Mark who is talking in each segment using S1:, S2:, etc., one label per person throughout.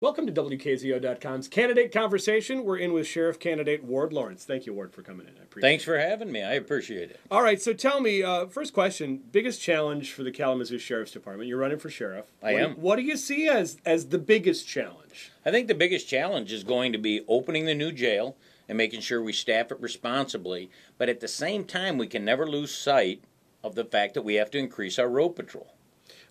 S1: Welcome to WKZO.com's Candidate Conversation. We're in with Sheriff Candidate Ward Lawrence. Thank you, Ward, for coming in. I appreciate
S2: Thanks for having me. I appreciate it.
S1: All right, so tell me, first question, biggest challenge for the Kalamazoo Sheriff's Department. You're running for sheriff.
S2: I am.
S1: What do you see as the biggest challenge?
S2: I think the biggest challenge is going to be opening the new jail and making sure we staff it responsibly. But at the same time, we can never lose sight of the fact that we have to increase our road patrol.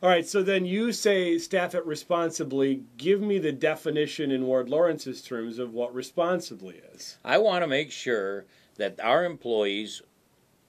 S1: All right, so then you say staff it responsibly. Give me the definition in Ward Lawrence's terms of what responsibly is.
S2: I want to make sure that our employees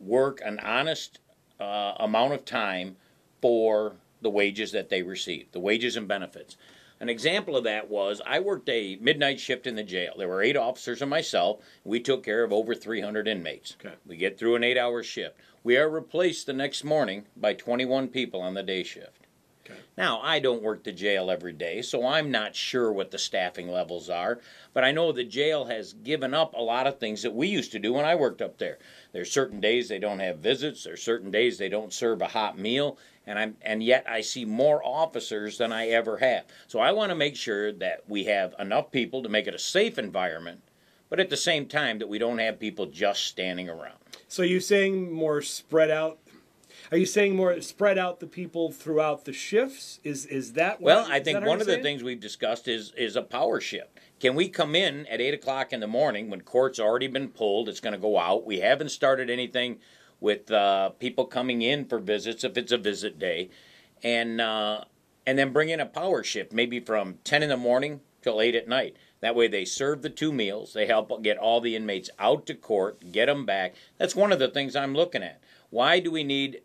S2: work an honest amount of time for the wages that they receive, the wages and benefits. An example of that was I worked a midnight shift in the jail. There were 8 officers and myself. We took care of over 300 inmates.
S1: Okay.
S2: We get through an 8-hour shift. We are replaced the next morning by 21 people on the day shift.
S1: Okay.
S2: Now, I don't work the jail every day, so I'm not sure what the staffing levels are, but I know the jail has given up a lot of things that we used to do when I worked up there. There's certain days they don't have visits, there's certain days they don't serve a hot meal, and yet I see more officers than I ever have. So I want to make sure that we have enough people to make it a safe environment, but at the same time that we don't have people just standing around.
S1: So you're saying more spread out? Are you saying more spread out the people throughout the shifts? Is that what?
S2: Well, I think one of the things we've discussed is a power shift. Can we come in at 8 o'clock in the morning when court's already been pulled? It's going to go out. We haven't started anything with people coming in for visits if it's a visit day, and then bring in a power shift, maybe from 10 in the morning till 8 at night. That way they serve the 2 meals. They help get all the inmates out to court, get them back. That's one of the things I'm looking at. Why do we need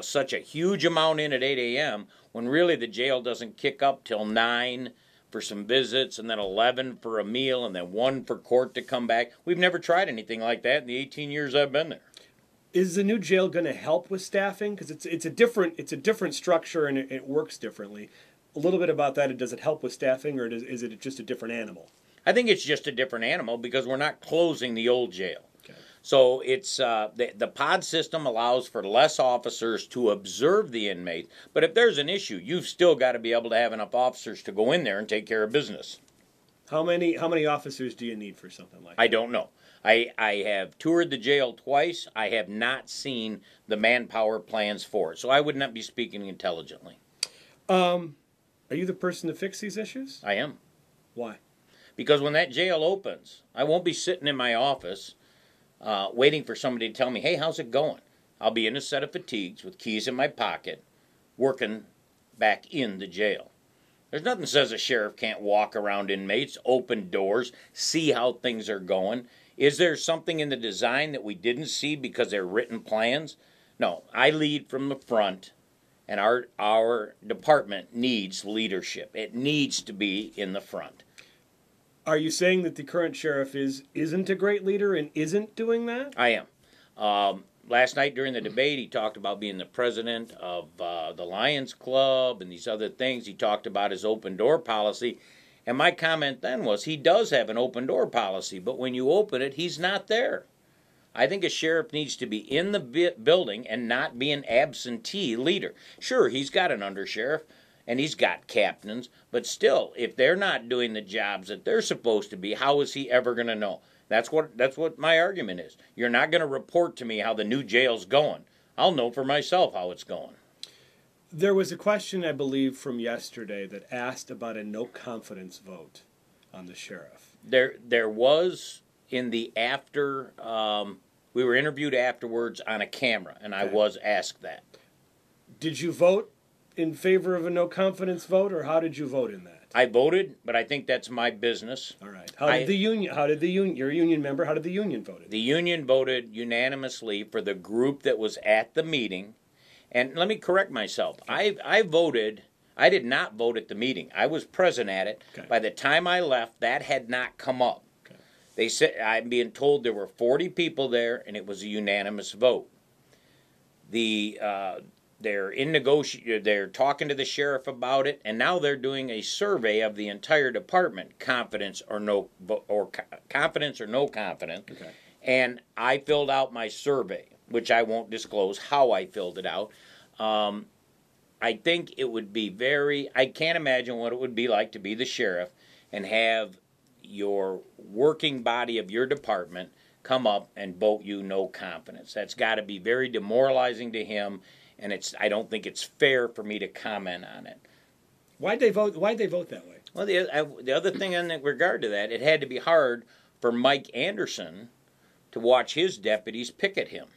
S2: such a huge amount in at 8 a.m. when really the jail doesn't kick up till 9 for some visits and then 11 for a meal and then 1 for court to come back? We've never tried anything like that in the 18 years I've been there.
S1: Is the new jail going to help with staffing? Because it's a different structure and it works differently. A little bit about that. Does it help with staffing, or is it just a different animal?
S2: I think it's just a different animal because we're not closing the old jail.
S1: Okay.
S2: So it's the pod system allows for less officers to observe the inmate. But if there's an issue, you've still got to be able to have enough officers to go in there and take care of business.
S1: How many officers do you need for something like that?
S2: I don't know. I have toured the jail twice. I have not seen the manpower plans for it. So I would not be speaking intelligently.
S1: Are you the person to fix these issues?
S2: I am.
S1: Why?
S2: Because when that jail opens, I won't be sitting in my office waiting for somebody to tell me, hey, how's it going? I'll be in a set of fatigues with keys in my pocket, working back in the jail. There's nothing that says a sheriff can't walk around inmates, open doors, see how things are going. Is there something in the design that we didn't see because they're written plans? No, I lead from the front, and our department needs leadership. It needs to be in the front.
S1: Are you saying that the current sheriff isn't a great leader and isn't doing that?
S2: I am. Last night during the debate, he talked about being the president of the Lions Club and these other things. He talked about his open door policy. And my comment then was he does have an open door policy, but when you open it, he's not there. I think a sheriff needs to be in the building and not be an absentee leader. Sure, he's got an undersheriff and he's got captains, but still, if they're not doing the jobs that they're supposed to be, how is he ever going to know? That's what my argument is. You're not going to report to me how the new jail's going. I'll know for myself how it's going.
S1: There was a question, I believe, from yesterday that asked about a no-confidence vote on the sheriff.
S2: There was in the after, we were interviewed afterwards on a camera, and I was asked that.
S1: Did you vote in favor of a no-confidence vote, or how did you vote in that?
S2: I voted, but I think that's my business.
S1: All right. You're a union member, how did the union vote?
S2: The union voted unanimously for the group that was at the meeting. And let me correct myself. I voted. I did not vote at the meeting. I was present at it.
S1: Okay.
S2: By the time I left, that had not come up.
S1: Okay.
S2: They said I'm being told there were 40 people there, and it was a unanimous vote. They're in negotiation. They're talking to the sheriff about it, and now they're doing a survey of the entire department, confidence or no confidence.
S1: Okay.
S2: And I filled out my survey, which I won't disclose how I filled it out. I think it would be I can't imagine what it would be like to be the sheriff and have your working body of your department come up and vote you no confidence. That's got to be very demoralizing to him, and I don't think it's fair for me to comment on it.
S1: Why'd they vote that way?
S2: Well, the other thing in regard to that, it had to be hard for Mike Anderson to watch his deputies picket him.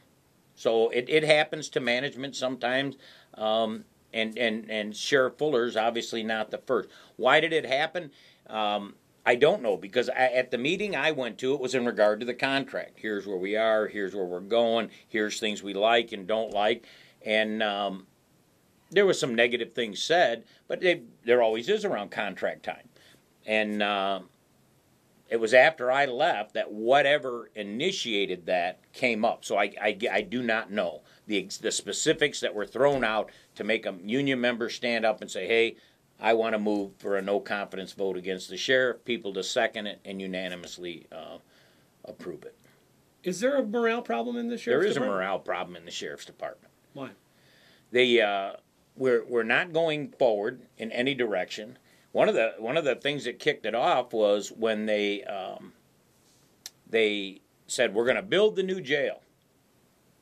S2: So it happens to management sometimes, and Sheriff Fuller's obviously not the first. Why did it happen? I don't know, because at the meeting I went to, it was in regard to the contract. Here's where we are, here's where we're going, here's things we like and don't like, and there was some negative things said, but there always is around contract time. And it was after I left that whatever initiated that came up. So I do not know the specifics that were thrown out to make a union member stand up and say, hey, I want to move for a no confidence vote against the sheriff, people to second it and unanimously approve it.
S1: Is there a morale problem in the sheriff's department?
S2: There is a morale problem in the sheriff's department.
S1: Why?
S2: We're not going forward in any direction. One of the things that kicked it off was when they said we're going to build the new jail.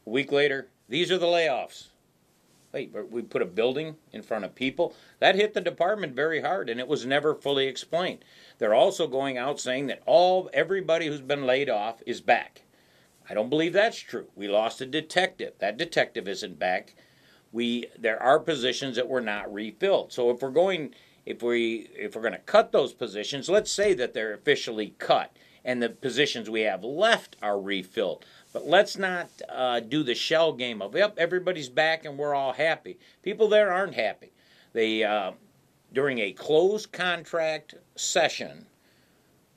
S2: A week later, these are the layoffs. Wait, we put a building in front of people? That hit the department very hard, and it was never fully explained. They're also going out saying that everybody who's been laid off is back. I don't believe that's true. We lost a detective. That detective isn't back. There are positions that were not refilled. So if we're going to cut those positions, let's say that they're officially cut and the positions we have left are refilled. But let's not do the shell game of, yep, everybody's back and we're all happy. People there aren't happy. During a closed contract session,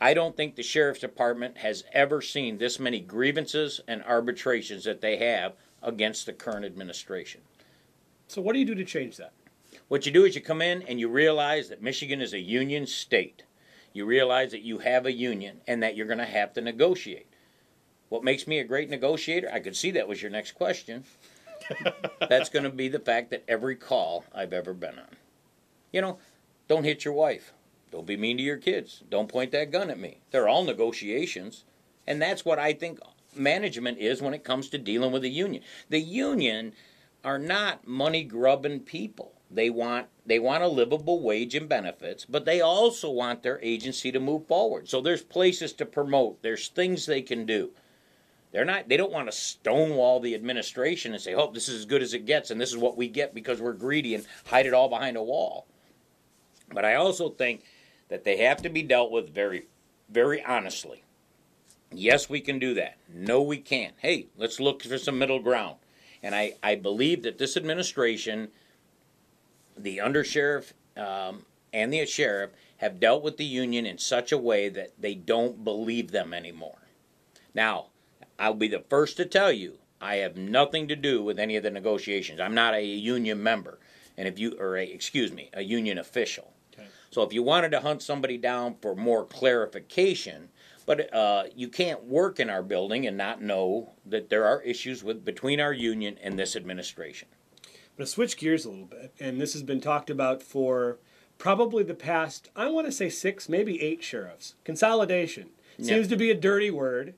S2: I don't think the sheriff's department has ever seen this many grievances and arbitrations that they have against the current administration.
S1: So what do you do to change that?
S2: What you do is you come in and you realize that Michigan is a union state. You realize that you have a union and that you're going to have to negotiate. What makes me a great negotiator? I could see that was your next question. That's going to be the fact that every call I've ever been on. Don't hit your wife. Don't be mean to your kids. Don't point that gun at me. They're all negotiations. And that's what I think management is when it comes to dealing with a union. The union are not money-grubbing people. They want a livable wage and benefits, but they also want their agency to move forward. So there's places to promote. There's things they can do. They don't want to stonewall the administration and say, oh, this is as good as it gets, and this is what we get because we're greedy, and hide it all behind a wall. But I also think that they have to be dealt with very, very honestly. Yes, we can do that. No, we can't. Hey, let's look for some middle ground. And I believe that this administration, the undersheriff and the sheriff, have dealt with the union in such a way that they don't believe them anymore. Now, I'll be the first to tell you, I have nothing to do with any of the negotiations. I'm not a union member, and a union official. Okay. So if you wanted to hunt somebody down for more clarification, but you can't work in our building and not know that there are issues between our union and this administration.
S1: I'm going to switch gears a little bit, and this has been talked about for probably the past, I want to say 6, maybe 8 sheriffs. Consolidation seems to be a dirty word,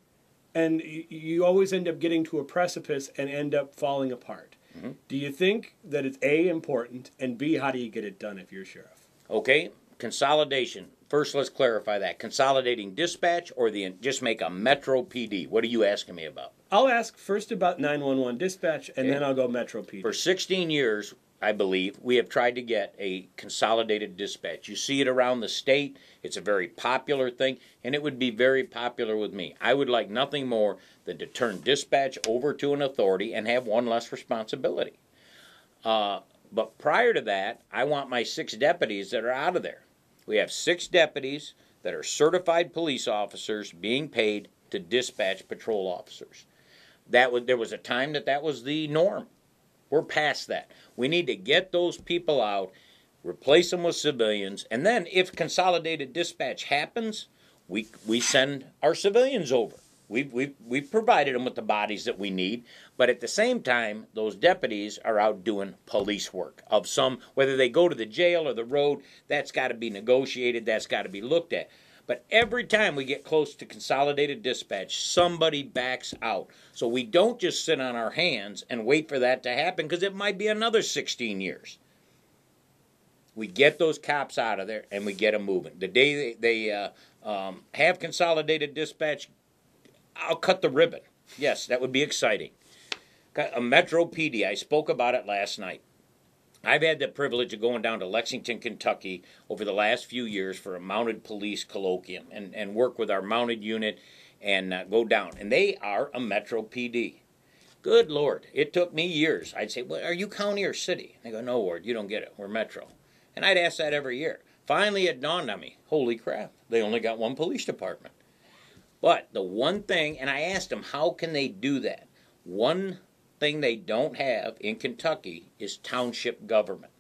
S1: and you always end up getting to a precipice and end up falling apart. Mm-hmm. Do you think that it's A, important, and B, how do you get it done if you're sheriff?
S2: Okay, consolidation. First, let's clarify that. Consolidating dispatch or just make a Metro PD? What are you asking me about?
S1: I'll ask first about 911 dispatch, and then I'll go Metro PD.
S2: For 16 years, I believe, we have tried to get a consolidated dispatch. You see it around the state. It's a very popular thing, and it would be very popular with me. I would like nothing more than to turn dispatch over to an authority and have one less responsibility. But prior to that, I want my 6 deputies that are out of there. We have 6 deputies that are certified police officers being paid to dispatch patrol officers. There was a time that was the norm. We're past that. We need to get those people out, replace them with civilians, and then if consolidated dispatch happens, we send our civilians over. We've provided them with the bodies that we need, but at the same time, those deputies are out doing police work of some, whether they go to the jail or the road, that's got to be negotiated, that's got to be looked at. But every time we get close to consolidated dispatch, somebody backs out. So we don't just sit on our hands and wait for that to happen, because it might be another 16 years. We get those cops out of there and we get them moving. The day they have consolidated dispatch, I'll cut the ribbon. Yes, that would be exciting. A Metro PD, I spoke about it last night. I've had the privilege of going down to Lexington, Kentucky over the last few years for a mounted police colloquium and work with our mounted unit and go down. And they are a Metro PD. Good Lord, it took me years. I'd say, well, are you county or city? They go, no, Ward, you don't get it. We're Metro. And I'd ask that every year. Finally, it dawned on me, holy crap, they only got one police department. But the one thing, and I asked them, how can they do that? One thing they don't have in Kentucky is township government.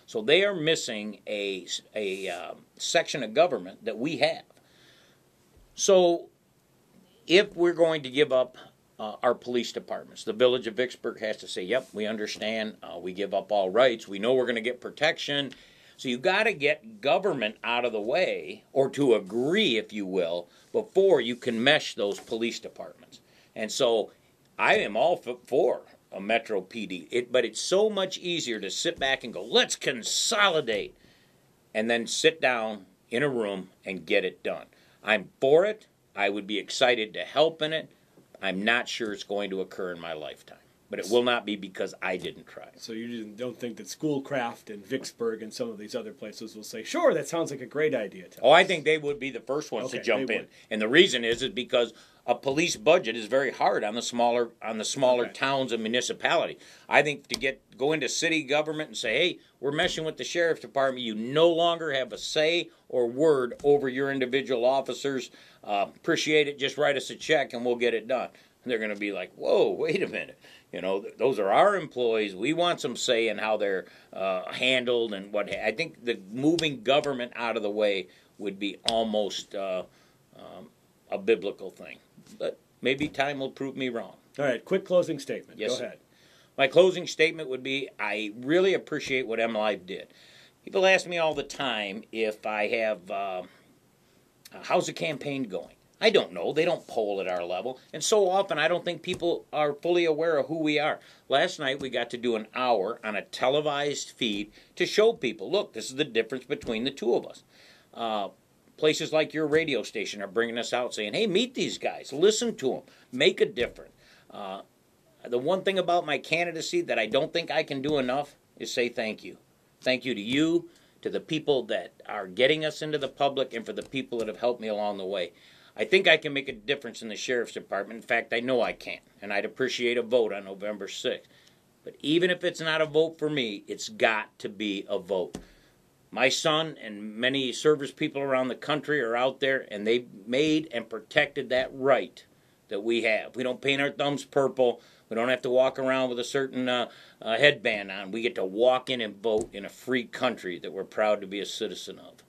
S2: So they are missing a section of government that we have. So if we're going to give up our police departments, the village of Vicksburg has to say, yep, we understand, we give up all rights, we know we're going to get protection. So you got to get government out of the way, or to agree, if you will, before you can mesh those police departments. And so I am all for a Metro PD, but it's so much easier to sit back and go, let's consolidate, and then sit down in a room and get it done. I'm for it. I would be excited to help in it. I'm not sure it's going to occur in my lifetime. But it will not be because I didn't try.
S1: So you don't think that Schoolcraft and Vicksburg and some of these other places will say, sure, that sounds like a great idea to us.
S2: I think they would be the first ones to jump in. And the reason is because a police budget is very hard on the smaller towns and municipality. I think to go into city government and say, hey, we're meshing with the sheriff's department, you no longer have a say or word over your individual officers. Appreciate it, just write us a check and we'll get it done. And they're going to be like, whoa, wait a minute. You know, those are our employees. We want some say in how they're handled and what. I think the moving government out of the way would be almost a biblical thing. But maybe time will prove me wrong.
S1: All right, quick closing statement.
S2: Yes,
S1: Go ahead.
S2: My closing statement would be, I really appreciate what MLive did. People ask me all the time if I have, how's the campaign going? I don't know. They don't poll at our level. And so often I don't think people are fully aware of who we are. Last night we got to do an hour on a televised feed to show people, look, this is the difference between the two of us. Places like your radio station are bringing us out saying, hey, meet these guys. Listen to them. Make a difference. The one thing about my candidacy that I don't think I can do enough is say thank you. Thank you to you, to the people that are getting us into the public, and for the people that have helped me along the way. I think I can make a difference in the Sheriff's Department. In fact, I know I can, and I'd appreciate a vote on November 6th. But even if it's not a vote for me, it's got to be a vote. My son and many service people around the country are out there, and they've made and protected that right that we have. We don't paint our thumbs purple. We don't have to walk around with a certain headband on. We get to walk in and vote in a free country that we're proud to be a citizen of.